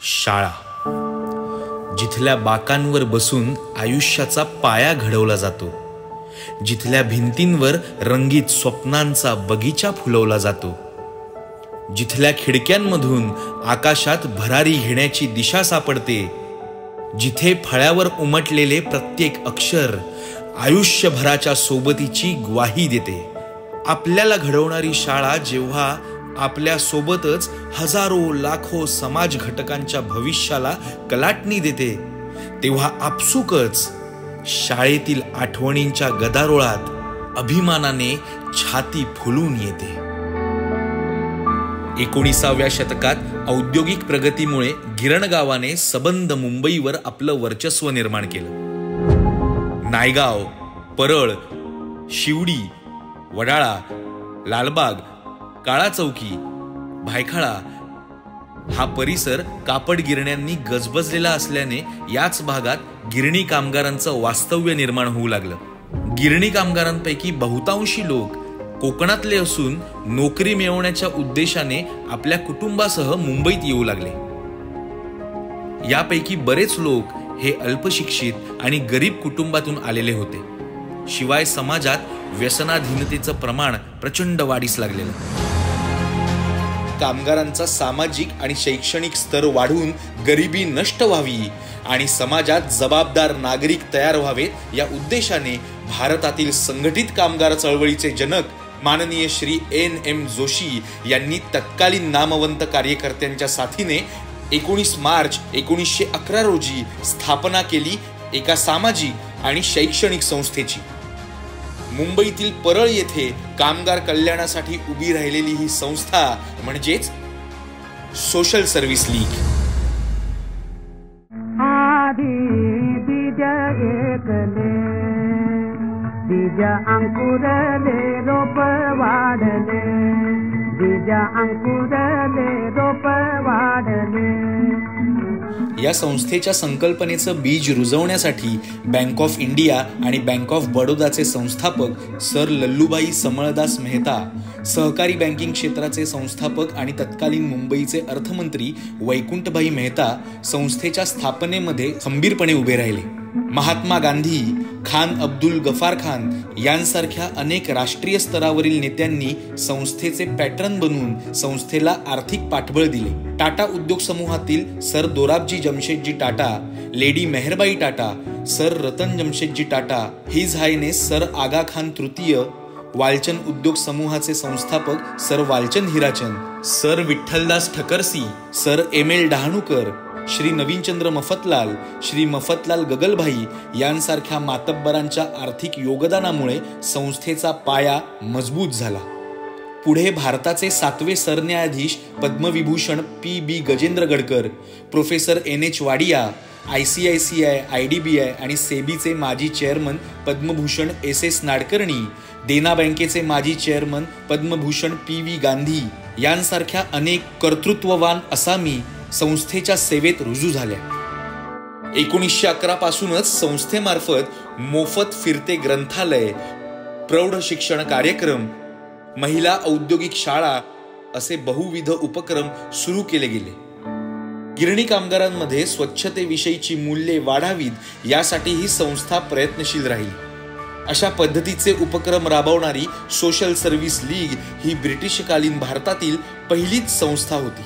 शाळा, जिथल्या बाकांवर बसून आयुष्याचा पाया घडवला जातो, जिथल्या भिंतींवर रंगीत स्वप्नांचा बगीचा फुलवला जातो, जिथल्या खिडक्यांमधून आकाशात भरारी घेण्याची दिशा सापडते, जिथे फळ्यावर उमटलेले प्रत्येक अक्षर आयुष्यभराच्या सोबतीची ग्वाही देते. आपल्याला घडवणारी शाळा जेव्हा आपल्या सोबतच हजारो लाखो समाज घटकांच्या भविष्याला कलाटणी देते, तेव्हा आपसुकच शाळेतील आठवणींच्या गदारोळात अभिमानाने छाती फुलून येते. 19व्या शतकात औद्योगिक प्रगतीमुळे गिरण गावाने सबंध मुंबईवर आपलं वर्चस्व निर्माण केलं. नायगाव, परळ, शिवडी, वडाळा, लालबाग, काळा चौकी, भायखळा हा परिसर कापड गिरण्यांनी गजबजलेला असल्याने याच भागात गिरणी कामगारांचं वास्तव्य निर्माण होऊ लागलं. गिरणी कामगारांपैकी बहुतांशी लोक कोकणातले असून नोकरी मिळवण्याच्या उद्देशाने आपल्या कुटुंबासह मुंबईत येऊ लागले. यापैकी बरेच लोक हे अल्पशिक्षित आणि गरीब कुटुंबातून आलेले होते. शिवाय समाजात व्यसनाधीनतेचं प्रमाण प्रचंड वाढीस लागलेलं. कामगारांचा सामाजिक आणि शैक्षणिक स्तर वाढून गरिबी नष्ट व्हावी आणि समाजात जबाबदार नागरिक तयार व्हावेत या उद्देशाने भारतातील संघटित कामगार चळवळीचे जनक माननीय श्री N.M. जोशी यांनी तत्कालीन नामवंत कार्यकर्त्यांच्या साथीने 19 मार्च 1911 रोजी स्थापना केली एका सामाजिक आणि शैक्षणिक संस्थेची. मुंबईतील परळ येथे कामगार कल्याणासाठी उभी राहिलेली ही संस्था म्हणजेच सोशल सर्व्हिस लीग. या संस्थेच्या संकल्पनेचं बीज रुजवण्यासाठी बँक ऑफ इंडिया आणि बँक ऑफ बडोदाचे संस्थापक सर लल्लूभाई समळदास मेहता, सहकारी बँकिंग क्षेत्राचे संस्थापक आणि तत्कालीन मुंबईचे अर्थमंत्री वैकुंठभाई मेहता संस्थेच्या स्थापनेमध्ये खंबीरपणे उभे राहिले. महात्मा गांधी, खान अब्दुल गफार खान यांसारख्या अनेक राष्ट्रीय स्तरावरील नेत्यांनी संस्थेचे पॅटर्न बनवून संस्थेला आर्थिक पाठबळ दिले. टाटा उद्योग समूहातील sir Dorabji Jamshedji Tata, lady Meherbai Tata, sir Ratan Jamshedji Tata, his highness sir Aga Khan तृतीय, वालचंद उद्योग समूहाचे संस्थापक sir Walchand Hirachand, sir Vithaldas Thackersey, sir M.L. Dahanukar, Shri Navinchandra Mafatlal, Shri Mafatlal Gagalbhai यांसारख्या मातब्बरांच्या आर्थिक योगदानामुळे संस्थेचा पाया मजबूत झाला. पुढे भारताचे 7वे सरन्यायाधीश Padma Vibhushan P.B. Gajendra Gadkar, professor N.H. Wadia, ICICI, IDBI आणि सेबीचे माजी चेअरमन पद्मभूषण S.S. नाडकर्णी, देना बँकेचे माजी चेअरमन पद्मभूषण P.V. गांधी यांसारख्या अनेक कर्तृत्ववान असामी संस्थेच्या सेवेत रुजू झाल्या. 1911 पासूनच संस्थेमार्फत मोफत फिरते ग्रंथालय, प्रौढ शिक्षण कार्यक्रम, महिला औद्योगिक शाळा असे बहुविध उपक्रम सुरू केले गेले. गिरणी कामगारांमध्ये स्वच्छतेविषयीची मूल्ये वाढावीत यासाठी ही संस्था प्रयत्नशील राहीली. अशा पद्धतीचे उपक्रम राबवणारी सोशल सर्व्हिस लीग ही ब्रिटिशकालीन भारतातील पहिलीच संस्था होती.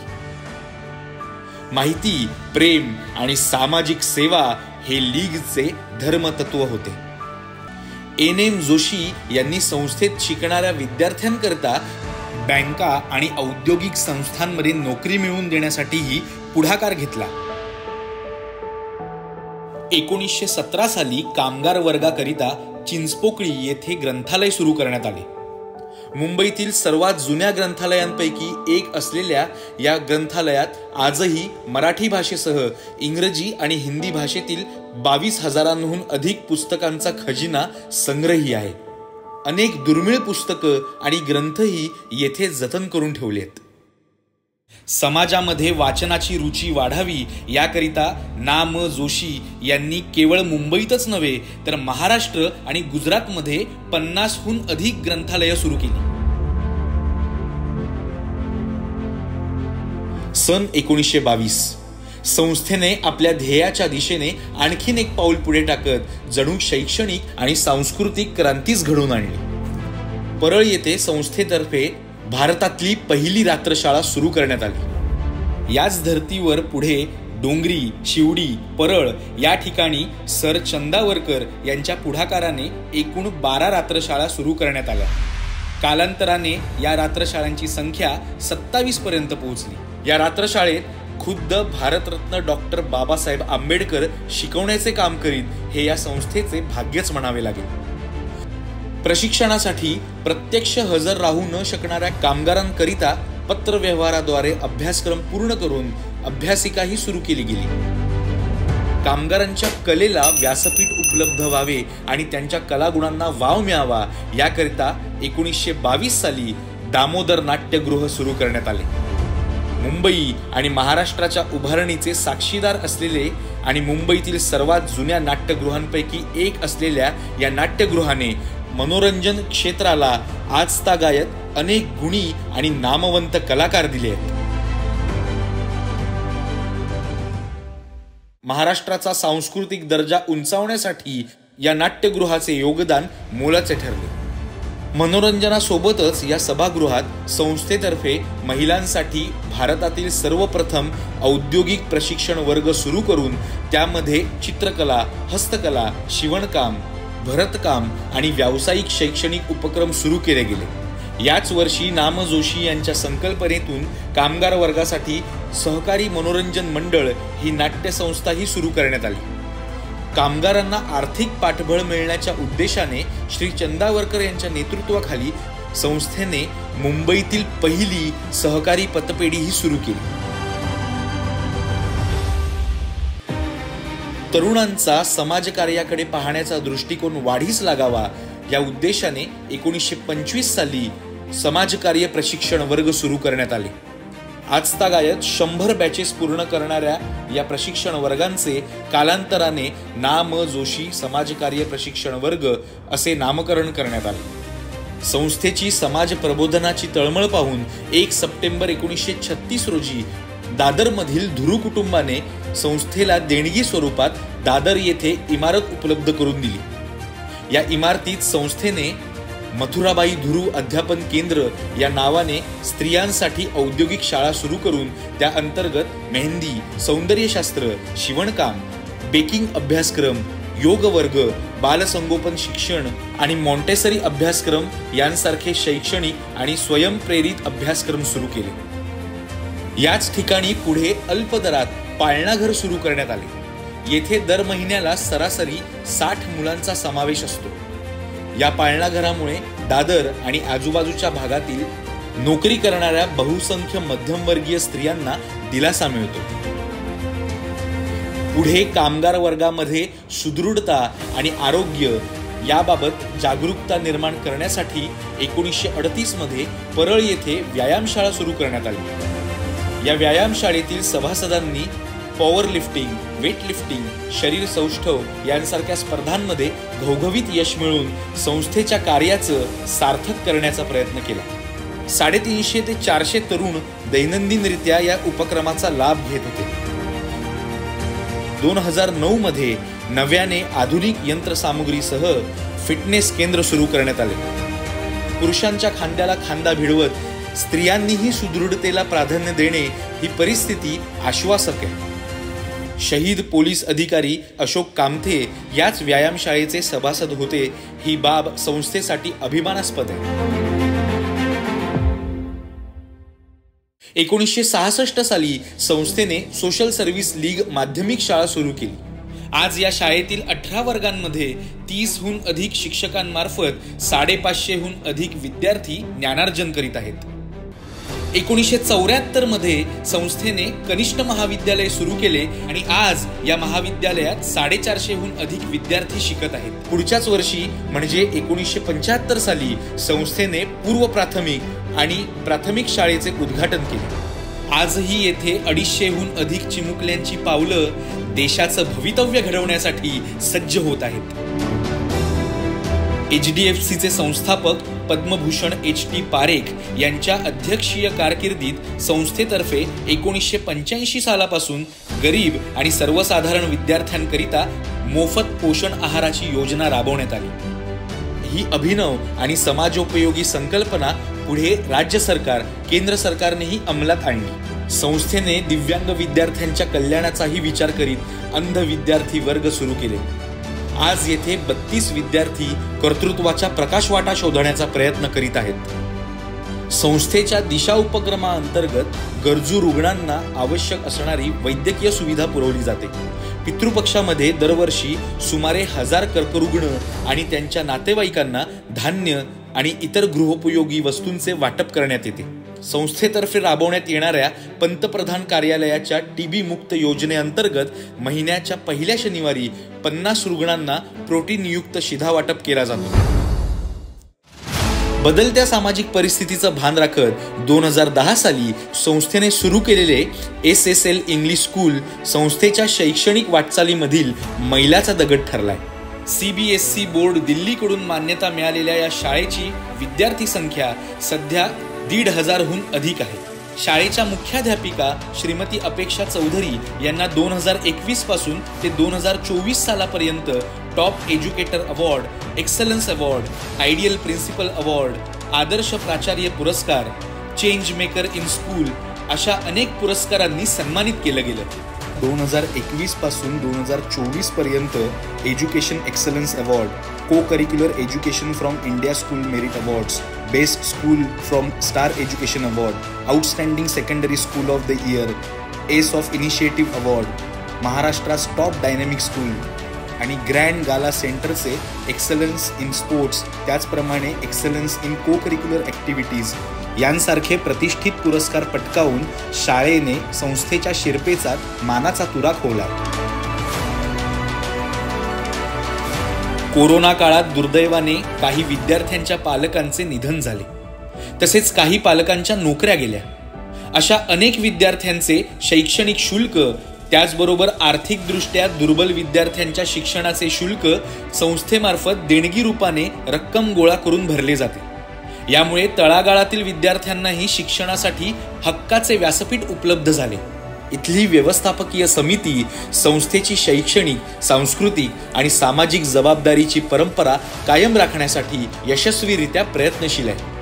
माहिती, प्रेम आणि सामाजिक सेवा हे लीगचे धर्मतत्व होते. N.M. जोशी यांनी संस्थेत शिकणाऱ्या विद्यार्थ्यांकरता बँका आणि औद्योगिक संस्थांमध्ये नोकरी मिळवून देण्यासाठीही पुढाकार घेतला. 1917 साली कामगार वर्गाकरिता चिंचपोकळी येथे ग्रंथालय सुरू करण्यात आले. मुंबईतील सर्वात जुन्या ग्रंथालयांपैकी एक असलेल्या या ग्रंथालयात आजही मराठी भाषेसह इंग्रजी आणि हिंदी भाषेतील 22,000हून अधिक पुस्तकांचा खजिना संग्रही आहे. अनेक दुर्मिळ पुस्तकं आणि ग्रंथही येथे जतन करून ठेवलेत. समाजामध्ये वाचनाची रुची वाढावी याकरिता ना.म. जोशी यांनी केवळ मुंबईतच नव्हे तर महाराष्ट्र आणि गुजरातमध्ये 50हून अधिक ग्रंथालय सुरू केली. सन 1922 संस्थेने आपल्या ध्येयाच्या दिशेने आणखीन एक पाऊल पुढे टाकत जणू शैक्षणिक आणि सांस्कृतिक क्रांतीच घडवून आणली। परळ येथे संस्थेतर्फे भारतातली पहिली रात्रशाळा सुरू करण्यात आली। याच धर्तीवर पुढे डोंगरी, शिवडी, परळ या ठिकाणी सर चंदावरकर यांच्या पुढाकाराने एकूण 12 रात्रशाळा सुरू करण्यात आल्या। कालांतराने या रात्रशाळांची संख्या 27 पर्यंत पोहोचली। या रात्रशाळेत खुद्द भारतरत्न डॉक्टर बाबासाहेब आंबेडकर शिकवण्याचे काम करीत हे या संस्थेचे भाग्यच म्हणावे लागेल। प्रशिक्षणासाठी प्रत्यक्ष हजर राहू न शकणाऱ्या कामगारांकरिता पत्रव्यवहाराद्वारे अभ्यासक्रम पूर्ण करून अभ्यासिकाही सुरू केली गेली। कामगारांच्या कलेला व्यासपीठ उपलब्ध व्हावे आणि त्यांच्या कलागुणांना वाव मिळावा याकरिता 1922 साली दामोदर नाट्यगृह सुरू करण्यात आले। मुंबई आणि महाराष्ट्राच्या उभारणीचे साक्षीदार असलेले आणि मुंबईतील सर्वात जुन्या नाट्यगृहांपैकी एक असलेल्या या नाट्यगृहाने मनोरंजन क्षेत्राला आजतागायत अनेक गुणी आणि नामवंत कलाकार दिले आहेत। महाराष्ट्राचा सांस्कृतिक दर्जा उंचावण्यासाठी या नाट्यगृहाचे योगदान मोलाचे ठरले। मनोरंजनासोबतच या सभागृहात संस्थेतर्फे महिलांसाठी भारतातील सर्वप्रथम औद्योगिक प्रशिक्षण वर्ग सुरू करून त्यामध्ये चित्रकला, हस्तकला, शिवणकाम, भरतकाम आणि व्यावसायिक शैक्षणिक उपक्रम सुरू केले गेले। याच वर्षी नाम जोशी यांच्या संकल्पनेतून कामगार वर्गासाठी सहकारी मनोरंजन मंडळ ही नाट्यसंस्थाही सुरू करण्यात आली। कामगारांना आर्थिक पाठबळ मिळण्याच्या उद्देशाने श्री चंदावरकर यांच्या नेतृत्वाखाली संस्थेने मुंबईतील पहिली सहकारी पतपेढीही सुरू केली। तरुणांचा समाजकार्याकडे पाहण्याचा दृष्टिकोन वाढीस लागावा या उद्देशाने 1925 साली समाजकार्य प्रशिक्षण वर्ग सुरू करण्यात आले। आजतागायत 100 बॅचेस पूर्ण करणाऱ्या या प्रशिक्षण वर्गांचे कालांतराने नाम जोशी समाजकार्य प्रशिक्षण वर्ग असे नामकरण करण्यात आले। संस्थेची समाज प्रबोधनाची तळमळ पाहून 1 सप्टेंबर 1936 रोजी दादरमधील धुरू कुटुंबाने संस्थेला देणगी स्वरूपात दादर येथे इमारत उपलब्ध करून दिली। या इमारतीत संस्थेने मथुराबाई धुरू अध्यापन केंद्र या नावाने स्त्रियांसाठी औद्योगिक शाळा सुरू करून त्या अंतर्गत मेहंदी, सौंदर्यशास्त्र, शिवणकाम, बेकिंग अभ्यासक्रम, योग वर्ग, बालसंगोपन शिक्षण आणि मॉन्टेसरी अभ्यासक्रम यांसारखे शैक्षणिक आणि स्वयंप्रेरित अभ्यासक्रम सुरू केले। याच ठिकाणी पुढे अल्प दरात पाळणाघर सुरू करण्यात आले। येथे दर महिन्याला सरासरी 60 मुलांचा समावेश असतो। या पाळणाघरामुळे दादर आणि आजूबाजूच्या भागातील नोकरी करणाऱ्या बहुसंख्य मध्यमवर्गीय स्त्रियांना दिलासा मिळतो। पुढे कामगार वर्गामध्ये सुदृढता आणि आरोग्य याबाबत जागरूकता निर्माण करण्यासाठी 1938 मध्ये परळ येथे व्यायामशाळा सुरू करण्यात आली। या व्यायामशाळेतील सभासदांनी पॉवर लिफ्टिंग, वेट लिफ्टिंग, शरीर सौष्ठव यांसारख्या स्पर्धांमध्ये घवघवीत यश मिळवून संस्थेच्या कार्याचं सार्थक करण्याचा प्रयत्न केला। 350 ते 400 तरुण दैनंदिनरित्या या उपक्रमाचा लाभ घेत होते। 2009 मध्ये नव्याने आधुनिक यंत्रसामुग्रीसह फिटनेस केंद्र सुरू करण्यात आले। पुरुषांच्या खांद्याला खांदा भिडवत स्त्रियांनीही सुदृढतेला प्राधान्य देणे ही परिस्थिती आश्वासक आहे। शहीद पोलीस अधिकारी अशोक कामथे याच व्यायामशाळेचे सभासद होते। ही बाब संस्थेसाठी अभिमानास्पद आहे। 1966 साली संस्थेने सोशल सर्व्हिस लीग माध्यमिक शाळा सुरू केली। आज या शाळेतील 18 वर्गांमध्ये 30हून अधिक शिक्षकांमार्फत 550हून अधिक विद्यार्थी ज्ञानार्जन करीत आहेत। 1974 मध्ये संस्थेने कनिष्ठ महाविद्यालय सुरू केले आणि आज या महाविद्यालयात 450हून अधिक विद्यार्थी शिकत आहेत। पुढच्याच वर्षी म्हणजे 1975 साली संस्थेने पूर्व प्राथमिक आणि प्राथमिक शाळेचे उद्घाटन केले। आजही येथे 250हून अधिक चिमुकल्यांची पावलं देशाचं भवितव्य घडवण्यासाठी सज्ज होत आहेत। HDFCचे संस्थापक पद्मभूषण HT पारेख यांच्या अध्यक्षीय कारकिर्दीत संस्थेतर्फे 1985 सालापासून गरीब आणि सर्वसाधारण विद्यार्थ्यांकरिता मोफत पोषण आहाराची योजना राबवण्यात आली। ही अभिनव आणि समाजोपयोगी संकल्पना पुढे राज्य सरकार, केंद्र सरकारनेही अंमलात आणली। संस्थेने दिव्यांग विद्यार्थ्यांच्या कल्याणाचाही विचार करीत अंध विद्यार्थी वर्ग सुरू केले। आज येथे 32 विद्यार्थी कर्तृत्वाच्या प्रकाशवाटा शोधण्याचा प्रयत्न करीत आहेत। संस्थेच्या दिशा उपक्रमाअंतर्गत गरजू रुग्णांना आवश्यक असणारी वैद्यकीय सुविधा पुरवली जाते। पितृपक्षामध्ये दरवर्षी सुमारे 1000 कर्करुग्ण आणि त्यांच्या नातेवाईकांना धान्य आणि इतर गृहोपयोगी वस्तूंचे वाटप करण्यात येते। संस्थेतर्फे राबवण्यात येणाऱ्या पंतप्रधान कार्यालयाच्या TB मुक्त योजनेअंतर्गत महिन्याच्या पहिल्या शनिवारी 50 रुग्णांना प्रोटीनयुक्त शिधा वाटप केला जातो। बदलत्या सामाजिक परिस्थितीचं भान राखत 2010 साली संस्थेने सुरू केलेले SSL इंग्लिश स्कूल संस्थेच्या शैक्षणिक वाटचालीमधील मैलाचा दगड ठरलाय। CBSE बोर्ड दिल्लीकडून मान्यता मिळालेल्या या शाळेची विद्यार्थी संख्या सध्या 1500हून अधिक आहे। शाळेच्या मुख्याध्यापिका श्रीमती अपेक्षा चौधरी यांना 2021 पासून ते 2024 सालापर्यंत top educator award, excellence award, ideal principal award, आदर्श प्राचार्य पुरस्कार, चेंज मेकर इन स्कूल अशा अनेक पुरस्कारांनी सन्मानित केलं गेलं। 2021 पासून 2024 पर्यंत education excellence award, co curricular education from India school merit awards, best school from star education award, outstanding secondary school of the year, ace of initiative award, महाराष्ट्रास top dynamic school आणि ग्रँड गाला सेंटरचे excellence in sports, त्याचप्रमाणे excellence in co curricular activities यांसारखे प्रतिष्ठित पुरस्कार पटकावून शाळेने संस्थेच्या शिरपेचात मानाचा तुरा खोवला। कोरोना काळात दुर्दैवाने काही विद्यार्थ्यांच्या पालकांचे निधन झाले, तसेच काही पालकांच्या नोकऱ्या गेल्या। अशा अनेक विद्यार्थ्यांचे शैक्षणिक शुल्क, त्याचबरोबर आर्थिकदृष्ट्या दुर्बल विद्यार्थ्यांच्या शिक्षणाचे शुल्क संस्थेमार्फत देणगी रूपाने रक्कम गोळा करून भरले जाते। यामुळे तळागाळातील विद्यार्थ्यांनाही शिक्षणासाठी हक्काचे व्यासपीठ उपलब्ध झाले। इथली व्यवस्थापकीय समिती संस्थेची शैक्षणिक, सांस्कृतिक आणि सामाजिक जबाबदारीची परंपरा कायम राखण्यासाठी यशस्वीरित्या प्रयत्नशील आहे।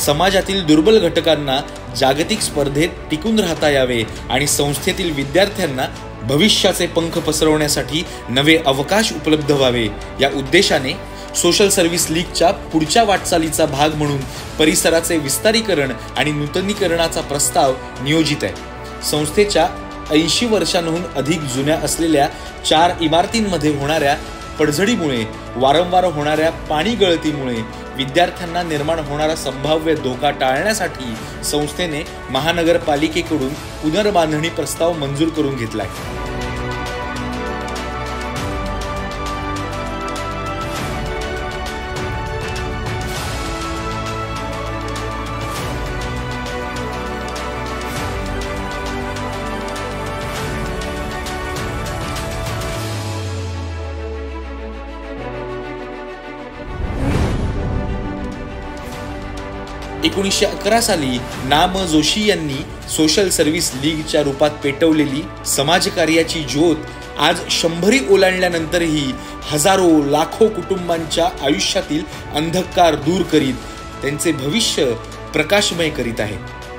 समाजातील दुर्बल घटकांना जागतिक स्पर्धेत टिकून राहता यावे आणि संस्थेतील विद्यार्थ्यांना भविष्याचे पंख पसरवण्यासाठी नवे अवकाश उपलब्ध व्हावे या उद्देशाने सोशल सर्व्हिस लीगच्या पुढच्या वाटचालीचा भाग म्हणून परिसराचे विस्तारीकरण आणि नूतनीकरणाचा प्रस्ताव नियोजित आहे। संस्थेच्या 80 वर्षांहून अधिक जुन्या असलेल्या 4 इमारतींमध्ये होणाऱ्या पडझडीमुळे, वारंवार होणाऱ्या पाणी गळतीमुळे विद्यार्थ्यांना निर्माण होणारा संभाव्य धोका टाळण्यासाठी संस्थेने महानगरपालिकेकडून पुनर्बांधणी प्रस्ताव मंजूर करून घेतलाय। एकोणीसशे 11 साली नाम जोशी यांनी सोशल सर्व्हिस लीगच्या रूपात पेटवलेली समाजकार्याची ज्योत आज 100 ओलांडल्यानंतरही हजारो लाखो कुटुंबांच्या आयुष्यातील अंधकार दूर करीत त्यांचे भविष्य प्रकाशमय करीत आहे।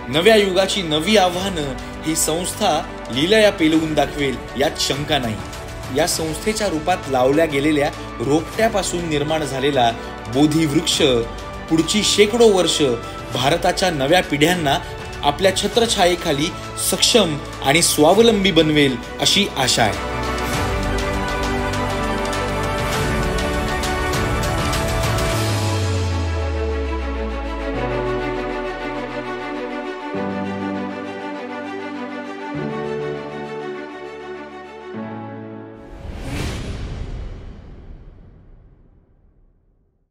नव्या युगाची नवी आव्हानं ही संस्था लीलया पेलवून दाखवेल यात शंका नाही। या संस्थेच्या रूपात लावल्या गेलेल्या रोपट्यापासून निर्माण झालेला बोधी वृक्ष पुढची शेकडो वर्ष भारताच्या नव्या पिढ्यांना आपल्या छत्रछायेखाली सक्षम आणि स्वावलंबी बनवेल अशी आशा आहे।